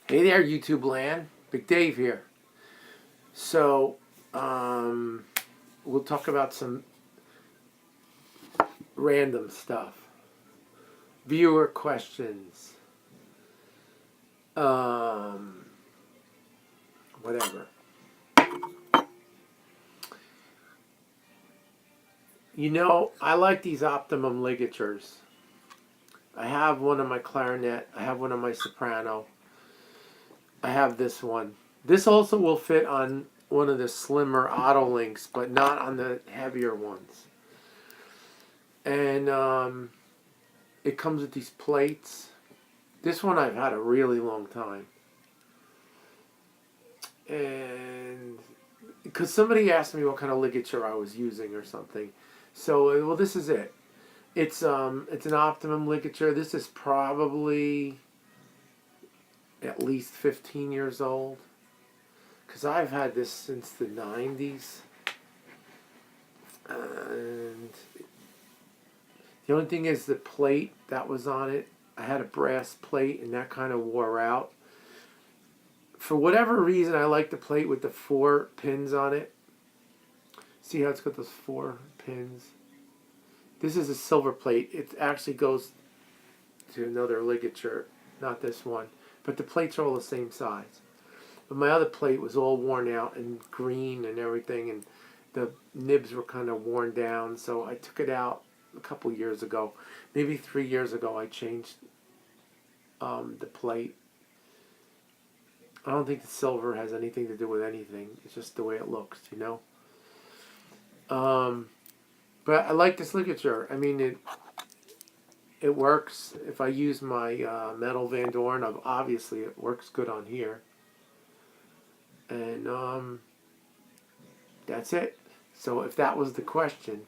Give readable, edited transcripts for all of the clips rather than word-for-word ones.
Hey there, YouTube land. Big Dave here. So, we'll talk about some random stuff. Viewer questions. Whatever. You know, I like these optimum ligatures. I have one on my clarinet. I have one on my soprano. I have this one. This also will fit on one of the slimmer auto links, but not on the heavier ones. And it comes with these plates. This one I've had a really long time. And because somebody asked me what kind of ligature I was using or something. So, well, this is it. It's an optimum ligature. This is probably at least 15 years old. Because I've had this since the 90s. And the only thing is the plate that was on it. I had a brass plate and that kind of wore out. For whatever reason, I like the plate with the 4 pins on it. See how it's got those 4 pins? This is a silver plate. It actually goes to another ligature, not this one. But the plates are all the same size. But my other plate was all worn out and green and everything, and the nibs were kind of worn down. So I took it out a couple years ago. Maybe 3 years ago I changed the plate. I don't think the silver has anything to do with anything. It's just the way it looks, you know. But I like this ligature. I mean, it works. If I use my metal Van Doren, obviously it works good on here. And that's it. So if that was the question,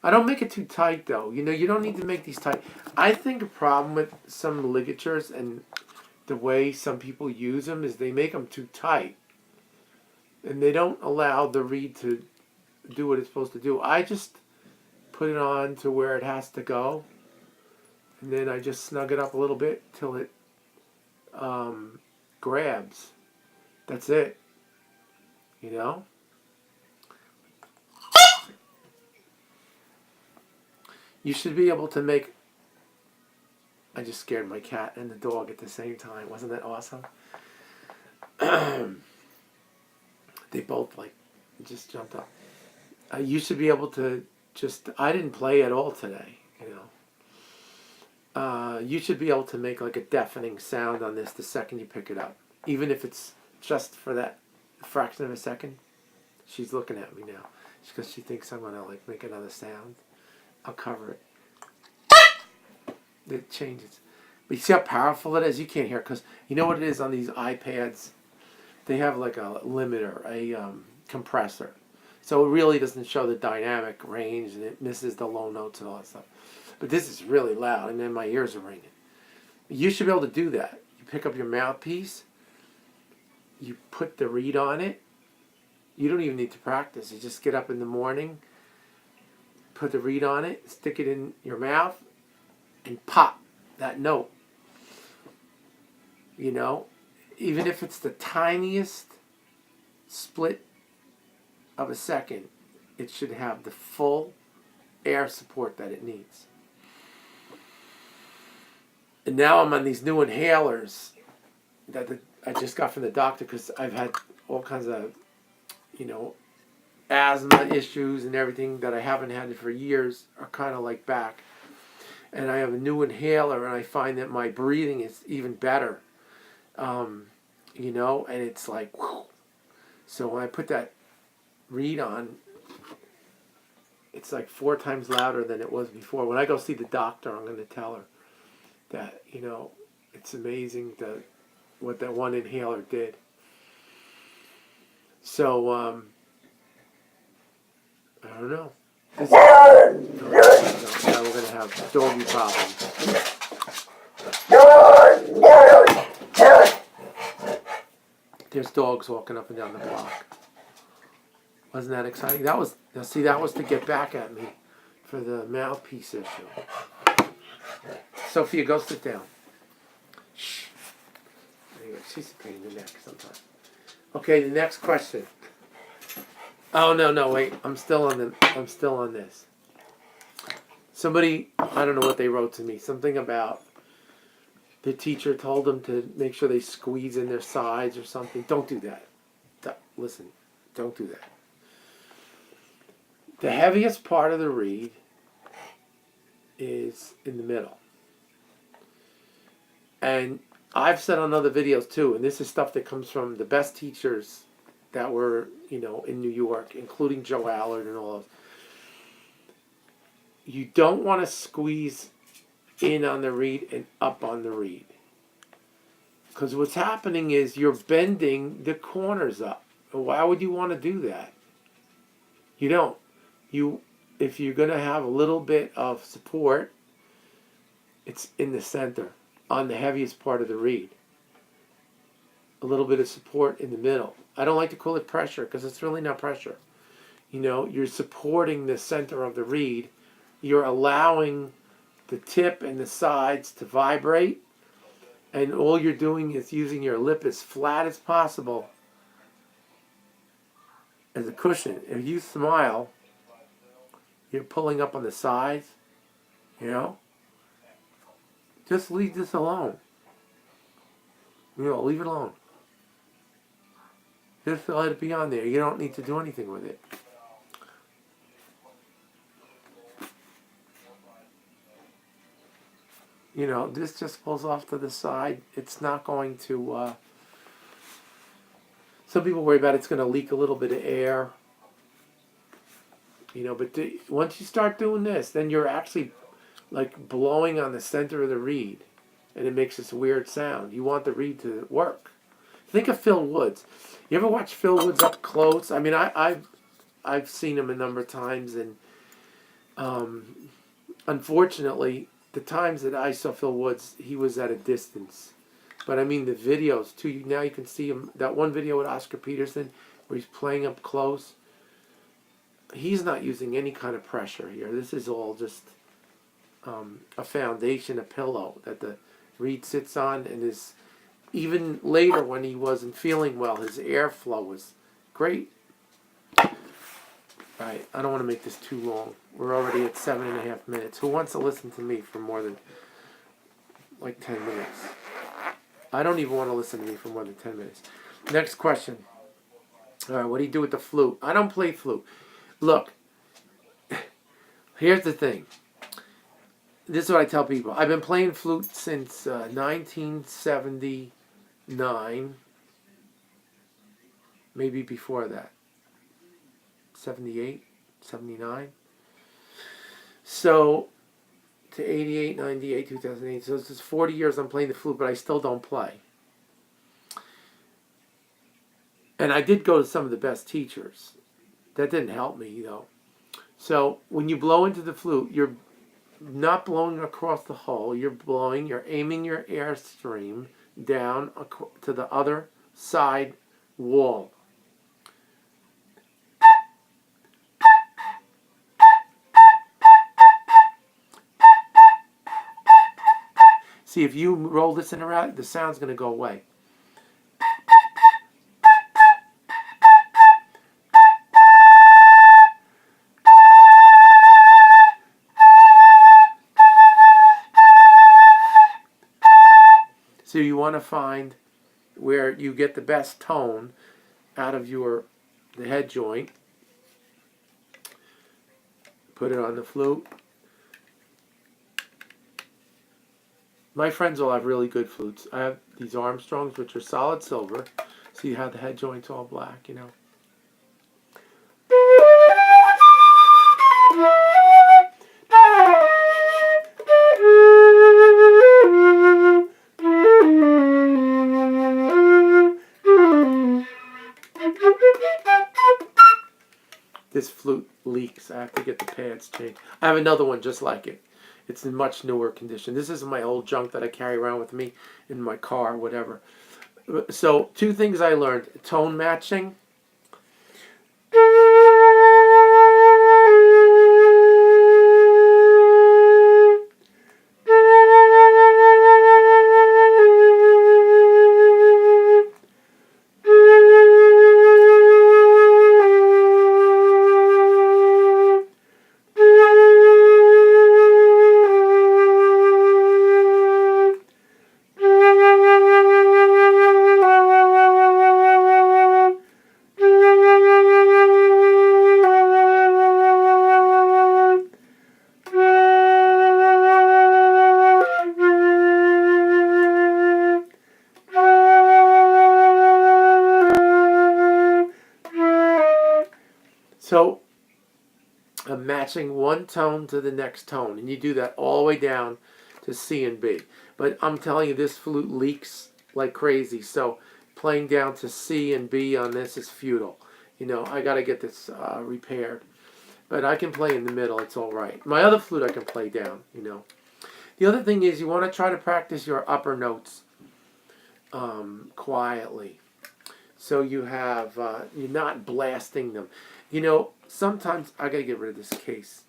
I don't make it too tight though. You know, you don't need to make these tight. I think a problem with some ligatures and the way some people use them is they make them too tight. And they don't allow the reed to do what it's supposed to do. I just put it on to where it has to go. And then I just snug it up a little bit till it grabs. That's it. You know? You should be able to make... I just scared my cat and the dog at the same time. Wasn't that awesome? They both just jumped up. You should be able to just... I didn't play at all today, you know. You should be able to make like a deafening sound on this the second you pick it up. Even if it's just for that fraction of a second. She's looking at me now. Because she thinks I'm going to make another sound. I'll cover it. It changes. But you see how powerful it is? You can't hear it because you know what it is on these iPads? They have like a limiter, a compressor. So it really doesn't show the dynamic range and it misses the low notes and all that stuff. But this is really loud and then my ears are ringing. You should be able to do that. You pick up your mouthpiece, you put the reed on it. You don't even need to practice. You just get up in the morning, put the reed on it, stick it in your mouth, and pop that note. You know, even if it's the tiniest split of a second, it should have the full air support that it needs. And now I'm on these new inhalers that I just got from the doctor because I've had all kinds of, you know, asthma issues and everything that I haven't had for years are kind of like back. And I have a new inhaler and I find that my breathing is even better. You know, and it's like, whew. So when I put that reed on, it's like 4 times louder than it was before. When I go see the doctor, I'm going to tell her that, you know, it's amazing what that one inhaler did. So, I don't know. Now we're going to have doggy problems. There's dogs walking up and down the block. Wasn't that exciting? That was to get back at me for the mouthpiece issue. Sophia, go sit down. Shh. Anyway. She's a pain in the neck sometimes. Okay, the next question. Oh no, wait. I'm still on this. Somebody, I don't know what they wrote to me. Something about the teacher told them to make sure they squeeze in their sides or something. Don't do that. Listen, don't do that. The heaviest part of the reed is in the middle. And I've said on other videos too, and this is stuff that comes from the best teachers that were, in New York, including Joe Allard and all those. You don't want to squeeze in on the reed and up on the reed. Because what's happening is you're bending the corners up. Why would you want to do that? You don't. If you're going to have a little bit of support, it's in the center, on the heaviest part of the reed. A little bit of support in the middle. I don't like to call it pressure because it's really not pressure. You're supporting the center of the reed. You're allowing the tip and the sides to vibrate. And all you're doing is using your lip as flat as possible as a cushion. If you smile, you're pulling up on the sides, Just leave this alone. Leave it alone. Just let it be on there. You don't need to do anything with it. This just pulls off to the side. It's not going to... some people worry about it's going to leak a little bit of air. But once you start doing this, then you're actually like blowing on the center of the reed. And it makes this weird sound. You want the reed to work. Think of Phil Woods. You ever watch Phil Woods up close? I mean, I've seen him a number of times, and unfortunately, the times that I saw Phil Woods, he was at a distance. But I mean, the videos too. Now you can see him. That one video with Oscar Peterson, where he's playing up close. He's not using any kind of pressure here. This is all just a foundation, a pillow that the reed sits on, and is. Even later when he wasn't feeling well, his airflow was great. Alright, I don't want to make this too long. We're already at 7.5 minutes. Who wants to listen to me for more than like 10 minutes? I don't even want to listen to me for more than 10 minutes. Next question. Alright, what do you do with the flute? I don't play flute. Look, here's the thing. This is what I tell people. I've been playing flute since 1979. Maybe before that. 78, 79. So, to 88, 98, 2008. So, this is 40 years I'm playing the flute, but I still don't play. And I did go to some of the best teachers. That didn't help me, though. So, when you blow into the flute, you're not blowing across the hole. You're aiming your airstream down to the other side wall. See, if you roll this in around, the sound's going to go away. So you want to find where you get the best tone out of the head joint. Put it on the flute. My friends all have really good flutes. I have these Armstrongs, which are solid silver. See how the head joint's all black, This flute leaks. I have to get the pads changed. I have another one just like it. It's in much newer condition. This is my old junk that I carry around with me in my car, whatever. So, 2 things I learned. Tone matching. So I'm matching one tone to the next tone, and you do that all the way down to C and B. But I'm telling you, this flute leaks like crazy, so playing down to C and B on this is futile. I got to get this repaired. But I can play in the middle, it's all right. My other flute I can play down. The other thing is you want to try to practice your upper notes quietly. So you're not blasting them. Sometimes I got to get rid of this case.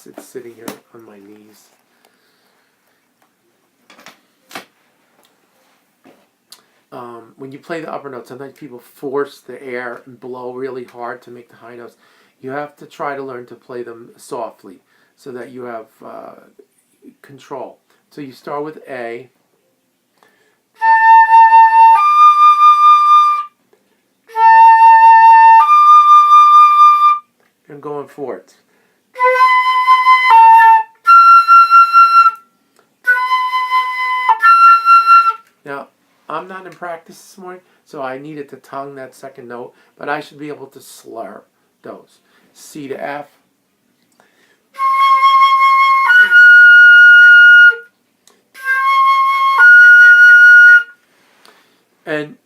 It's sitting here on my knees. When you play the upper notes, sometimes people force the air and blow really hard to make the high notes. You have to try to learn to play them softly so that you have control. So you start with A. And going forwards. Now, I'm not in practice this morning, so I needed to tongue that second note, but I should be able to slur those. C to F. And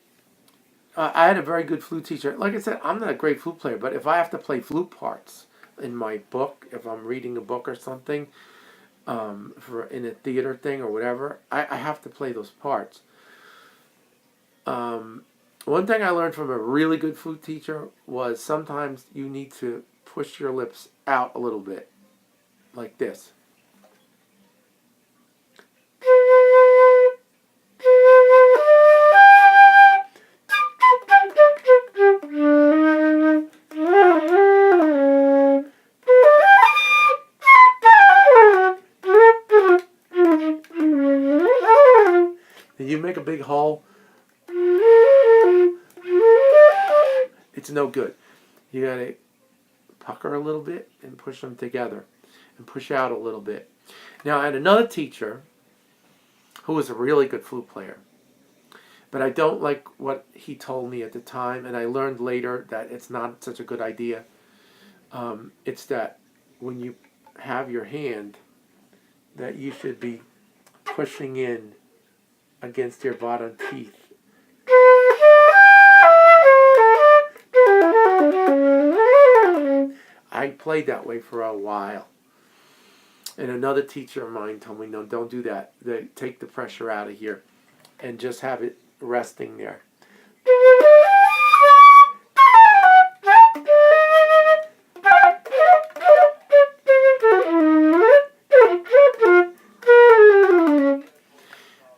I had a very good flute teacher. Like I said, I'm not a great flute player, but if I have to play flute parts in my book, if I'm reading a book or something, in a theater thing or whatever, I have to play those parts. One thing I learned from a really good flute teacher was sometimes you need to push your lips out a little bit, like this. And you make a big hole, it's no good. You gotta pucker a little bit and push them together and push out a little bit. Now I had another teacher who was a really good flute player, but I don't like what he told me at the time, and I learned later that it's not such a good idea. It's that when you have your hand, that you should be pushing in against your bottom teeth. I played that way for a while. And another teacher of mine told me, no, don't do that. Take the pressure out of here and just have it resting there.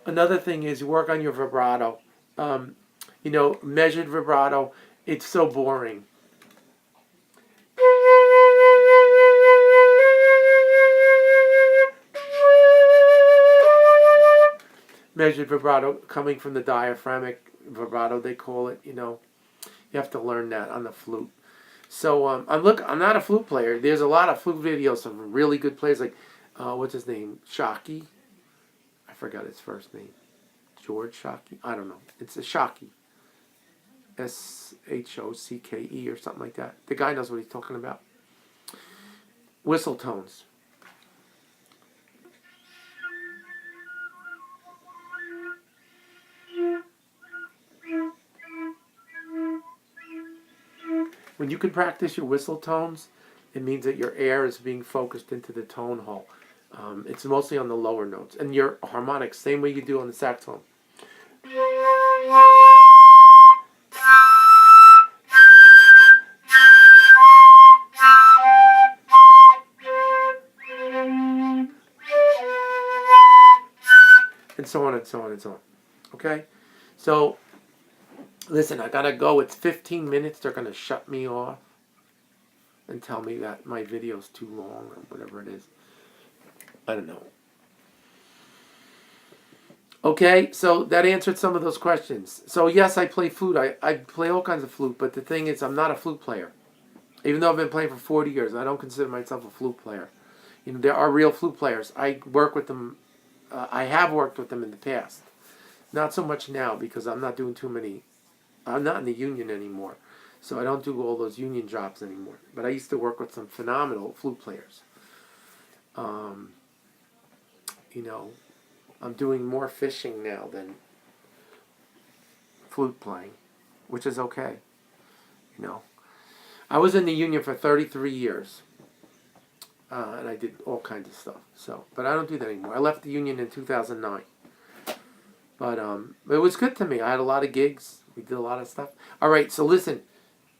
Another thing is work on your vibrato. Measured vibrato, it's so boring. Measured vibrato coming from the diaphragmatic vibrato, they call it. You have to learn that on the flute. So I'm not a flute player. There's a lot of flute videos of really good players, like what's his name, Shockey. I forgot his first name. George Shockey. I don't know. It's a Shockey. Shockee or something like that. The guy knows what he's talking about. Whistle tones. When you can practice your whistle tones, it means that your air is being focused into the tone hole. It's mostly on the lower notes. And your harmonics, same way you do on the saxophone. And so on and so on and so on. Okay? So, listen, I gotta go. It's 15 minutes. They're gonna shut me off and tell me that my video's too long or whatever it is. I don't know. Okay, so that answered some of those questions. So yes, I play flute. I play all kinds of flute, but the thing is, I'm not a flute player. Even though I've been playing for 40 years, I don't consider myself a flute player. There are real flute players. I work with them. I have worked with them in the past. Not so much now because I'm not doing too many. I'm not in the union anymore. So I don't do all those union jobs anymore. But I used to work with some phenomenal flute players. You know, I'm doing more fishing now than flute playing, which is okay. You know, I was in the union for 33 years, and I did all kinds of stuff. So, but I don't do that anymore. I left the union in 2009. But it was good to me. I had a lot of gigs. We did a lot of stuff. All right, so listen.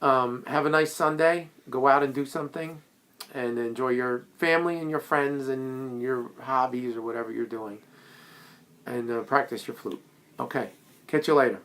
Have a nice Sunday. Go out and do something, and enjoy your family and your friends and your hobbies or whatever you're doing, and practice your flute. Okay, catch you later.